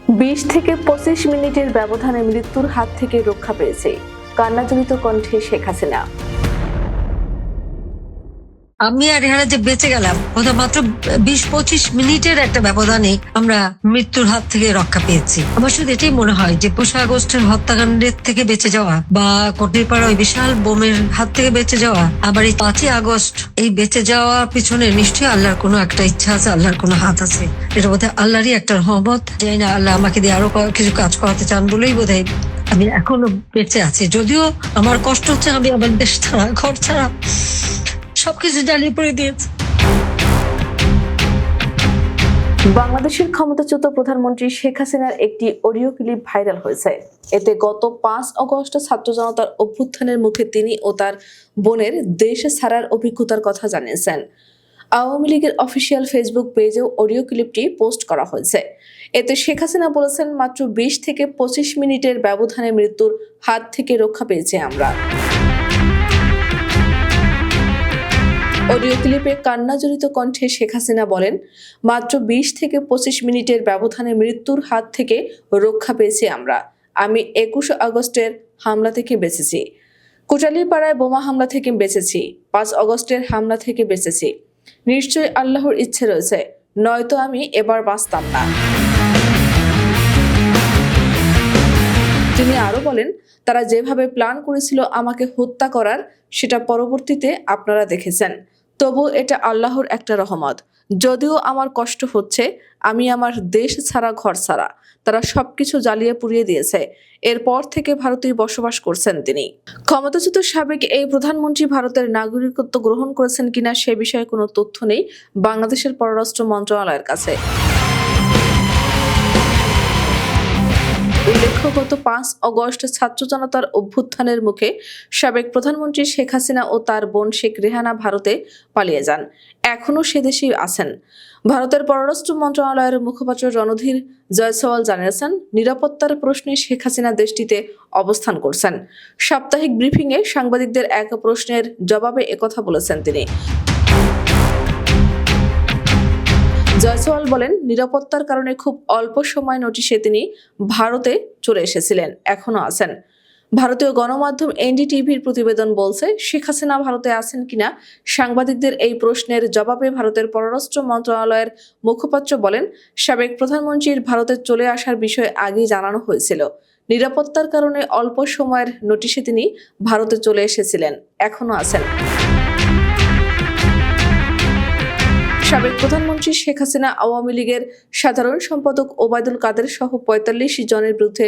20 থেকে 25 মিনিটের ব্যবধানে মৃত্যুর হাত থেকে রক্ষা পেয়েছে কান্নাজড়িত কণ্ঠে শেখ হাসিনা। আমি আর এরা যে বেঁচে গেলাম ওটা মাত্র 20-25 মিনিটের একটা ব্যবধানে আমরা মৃত্যুর হাত থেকে রক্ষা পেয়েছি। আমার শুধু এটাই মনে হয় যে 5 আগস্টের হত্যাকাণ্ডের থেকে বেঁচে যাওয়া বা কটিরপাড়া ওই বিশাল বোমের হাত থেকে বেঁচে যাওয়া, আবার এই 5 আগস্ট এই বেঁচে যাওয়ার পিছনে নিশ্চয়ই আল্লাহর কোনো একটা ইচ্ছা আছে, আল্লাহর কোনো হাত আছে। এটা বোধহয় আল্লাহরই একটা রহমত। জানি না আল্লাহ আমাকে দিয়ে আরো কিছু কাজ করাতে চান বলেই বোধহয় আমি এখনো বেঁচে আছি। যদিও আমার কষ্ট হচ্ছে, আমি আমার দেশ ছাড়া, ঘর ছাড়া সবকিছু জ্বালিয়ে পড়ে দিয়েছে। বাংলাদেশের ক্ষমতাচ্যুত প্রধানমন্ত্রী শেখ হাসিনার একটি অডিও ক্লিপ ভাইরাল হয়েছে। এতে গত 5 আগস্ট ছাত্র জনতার অভ্যুত্থানের মুখে তিনি ও তার বোনের দেশ ছাড়ার অভিজ্ঞতার কথা জানিয়েছেন। আওয়ামী লীগের অফিসিয়াল ফেসবুক পেজেও অডিও ক্লিপটি পোস্ট করা হয়েছে। এতে শেখ হাসিনা বলেছেন, মাত্র 20 থেকে 25 মিনিটের ব্যবধানে মৃত্যুর হাত থেকে রক্ষা পেয়েছি আমরা। অডিও ক্লিপে কান্নাজড়িত কণ্ঠে শেখ হাসিনা বলেন, মাত্র 20 থেকে 25 মিনিটের ব্যবধানে মৃত্যুর হাত থেকে রক্ষা পেয়েছি আমরা। আমি 21 আগস্টের হামলা থেকে বেঁচেছি, কোটালীপাড়ায় বোমা হামলা থেকে বেঁচেছি, 5 আগস্টের হামলা থেকে বেঁচেছি। নিশ্চয়ই আল্লাহর ইচ্ছে রয়েছে, নয়তো আমি এবার বাঁচতাম না। তিনি আরো বলেন, তারা যেভাবে প্ল্যান করেছিল আমাকে হত্যা করার, সেটা পরবর্তীতে আপনারা দেখেছেন। তবু এটা আল্লাহর একটা রহমত। যদিও আমার কষ্ট হচ্ছে, আমি আমার দেশ ছাড়া, ঘর ছাড়া, তারা সবকিছু জ্বালিয়ে পুড়িয়ে দিয়েছে। এরপর থেকে ভারতেই বসবাস করছেন তিনি। ক্ষমতাচ্যুত সাবেক এই প্রধানমন্ত্রী ভারতের নাগরিকত্ব গ্রহণ করেছেন কিনা সে বিষয়ে কোনো তথ্য নেই বাংলাদেশের পররাষ্ট্র মন্ত্রণালয়ের কাছে। উল্লেখ্য, গত 5 আগস্ট ছাত্র জনতার অভ্যুত্থানের মুখে সাবেক প্রধানমন্ত্রী শেখ হাসিনা ও তার বোন শেখ রেহানা ভারতে পালিয়ে যান। এখনও সে দেশেই আছেন। ভারতের পররাষ্ট্র মন্ত্রণালয়ের মুখপাত্র রণধীর জয়সওয়াল জানিয়েছেন, নিরাপত্তার প্রশ্নে শেখ হাসিনা দেশটিতে অবস্থান করছেন। সাপ্তাহিক ব্রিফিংয়ে সাংবাদিকদের এক প্রশ্নের জবাবে একথা বলেছেন তিনি। জয়সওয়াল বলেন, নিরাপত্তার কারণে খুব অল্প সময় নোটিশে তিনি ভারতে চলে এসেছিলেন, এখনো আছেন। ভারতীয় গণমাধ্যম এনডিটিভির প্রতিবেদন বলছে, শেখ হাসিনা ভারতে আছেন কিনা সাংবাদিকদের এই প্রশ্নের জবাবে ভারতের পররাষ্ট্র মন্ত্রণালয়ের মুখপাত্র বলেন, সাবেক প্রধানমন্ত্রীর ভারতে চলে আসার বিষয়ে আগেই জানানো হয়েছিল। নিরাপত্তার কারণে অল্প সময়ের নোটিশে তিনি ভারতে চলে এসেছিলেন, এখনো আছেন। সাবেক প্রধানমন্ত্রী শেখ হাসিনা আওয়ামী লীগের সাধারণ সম্পাদক ওবায়দুল কাদের সহ 45 জনের বিরুদ্ধে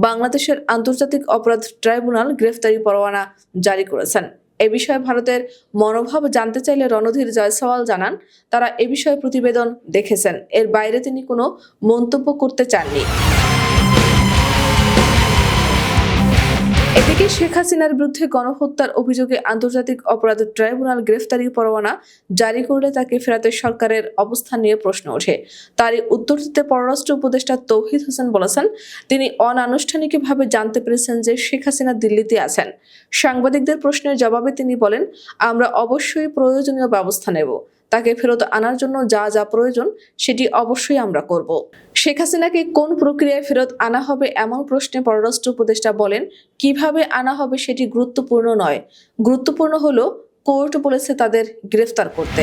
বাংলাদেশের আন্তর্জাতিক অপরাধ ট্রাইব্যুনাল গ্রেফতারি পরোয়ানা জারি করেছেন। এ বিষয়ে ভারতের মনোভাব জানতে চাইলে রণধীর জয়সওয়াল জানান, তারা এ বিষয়ে প্রতিবেদন দেখেছেন, এর বাইরে তিনি কোনো মন্তব্য করতে চাননি। এদিকে শেখ হাসিনার বিরুদ্ধে গণহত্যার অভিযোগে আন্তর্জাতিক অপরাধ ট্রাইব্যুনাল গ্রেফতারি পরোয়ানা জারি করলে তাকে ফেরাতে সরকারের অবস্থান নিয়ে প্রশ্ন ওঠে। তারই উত্তর দিতে পররাষ্ট্র উপদেষ্টা তৌহিদ হোসেন বলেছেন, তিনি অনানুষ্ঠানিকভাবে জানতে পেরেছেন যে শেখ হাসিনা দিল্লিতে আছেন। সাংবাদিকদের প্রশ্নের জবাবে তিনি বলেন, আমরা অবশ্যই প্রয়োজনীয় ব্যবস্থা নেব। তাকে ফেরত আনার জন্য যা যা প্রয়োজন সেটি অবশ্যই আমরা করব। শেখ হাসিনাকে কোন প্রক্রিয়ায় ফেরত আনা হবে এমন প্রশ্নে পররাষ্ট্র উপদেষ্টা বলেন, কিভাবে আনা হবে সেটি গুরুত্বপূর্ণ নয়, গুরুত্বপূর্ণ হলো কোর্ট বলেছে তাদের গ্রেফতার করতে।